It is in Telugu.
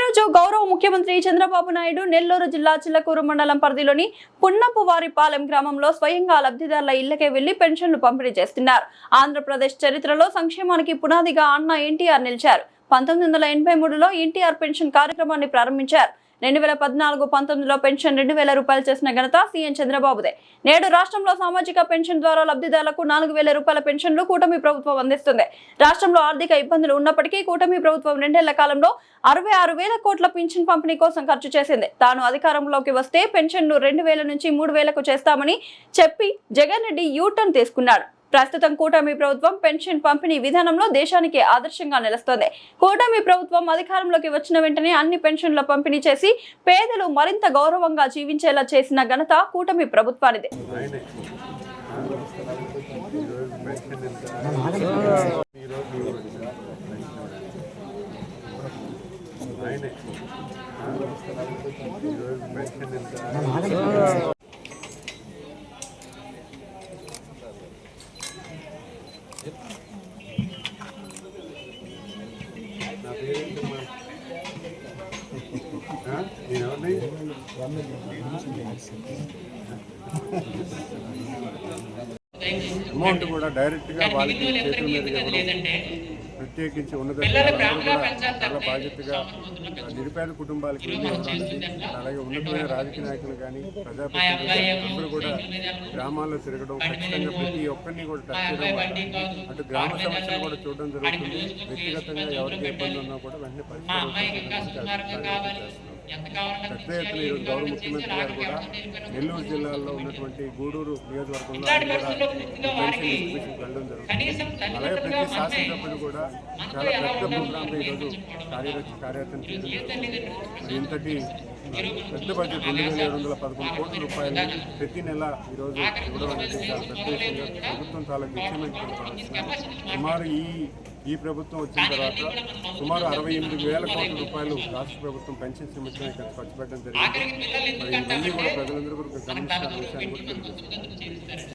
రోజు గౌరవ ముఖ్యమంత్రి చంద్రబాబు నాయుడు నెల్లూరు జిల్లా చిల్లకూరు మండలం పరిధిలోని పున్నపువారిపాలెం గ్రామంలో స్వయంగా లబ్ధిదారుల ఇళ్లకే వెళ్లి పెన్షన్లు పంపిణీ చేస్తున్నారు. ఆంధ్రప్రదేశ్ చరిత్రలో సంక్షేమానికి పునాదిగా అన్న ఎన్టీఆర్ నిలిచారు. 1983లో ఎన్టీఆర్ పెన్షన్ కార్యక్రమాన్ని ప్రారంభించారు. 2014-19లో పెన్షన్ 2000 రూపాయలు చేసిన ఘనత సీఎం చంద్రబాబుదే. నేడు రాష్ట్రంలో సామాజిక పెన్షన్ ద్వారా లబ్ధిదారులకు 4000 రూపాయల పెన్షన్లు కూటమి ప్రభుత్వం అందిస్తుంది. రాష్ట్రంలో ఆర్థిక ఇబ్బందులు ఉన్నప్పటికీ కూటమి ప్రభుత్వం 2 ఏళ్ల కాలంలో 66,000 కోట్ల పెన్షన్ పంపిణీ కోసం ఖర్చు చేసింది. తాను అధికారంలోకి వస్తే పెన్షన్ను 2000 నుంచి 3000కు చేస్తామని చెప్పి జగన్ రెడ్డి యూటర్న్ తీసుకున్నాడు. ప్రస్తుతం కూటమి ప్రభుత్వం పెన్షన్ పంపిణీ విధానంలో దేశానికి ఆదర్శంగా నిలుస్తోంది. కూటమి ప్రభుత్వం అధికారంలోకి వచ్చిన వెంటనే అన్ని పెన్షన్ల పంపిణీ చేసి పేదలు మరింత గౌరవంగా జీవించేలా చేసిన ఘనత కూటమి ప్రభుత్వానిదే. అమౌంట్ కూడా డైరెక్ట్గా వాళ్ళకి చేతుల మీదుగా ప్రత్యేకించి ఉన్నత చాలా బాధ్యతగా నిరుపేద కుటుంబాలకి అలాగే ఉన్నతమైన రాజకీయ నాయకులు కానీ ప్రజాప్రతినిధులు కూడా గ్రామాల్లో తిరగడం, ఖచ్చితంగా ప్రతి ఒక్కరిని కూడా టచ్ చేయడం, అటు గ్రామ సమస్యలు కూడా చూడడం జరుగుతుంది. వ్యక్తిగతంగా ఎవరికి ఇబ్బంది ఉన్నా కూడా వెంటనే పరిస్థితి పెద్ద ఎత్తున ఈరోజు గౌరవ ముఖ్యమంత్రి గారు కూడా నెల్లూరు జిల్లాలో ఉన్నటువంటి గూడూరు నియోజకవర్గంలో వెళ్ళడం జరుగుతుంది. అలాగే ప్రతి శాసనసభ్యులు కూడా చాలా పెద్ద ప్రోగ్రాంలో ఈరోజు కార్యాచరణ చేయడం. ఇంతటి పెద్ద బడ్జెట్ 2,711 కోట్ల రూపాయలు ప్రతి నెల ఈరోజు ఇవ్వడం అనేది చాలా పెద్ద విషయంగా ప్రభుత్వం చాలా అచీవ్మెంట్. సుమారు ఈ ప్రభుత్వం వచ్చిన తర్వాత సుమారు 68,000 కోట్ల రూపాయలు రాష్ట్ర ప్రభుత్వం పెన్షన్ నిమిత్తమే ఖర్చు పెట్టడం జరిగింది. మరి ఇవన్నీ కూడా ప్రజలందరూ కూడా గమనించాల్సిన విషయాన్ని కూడా తెలియజేస్తున్నారు.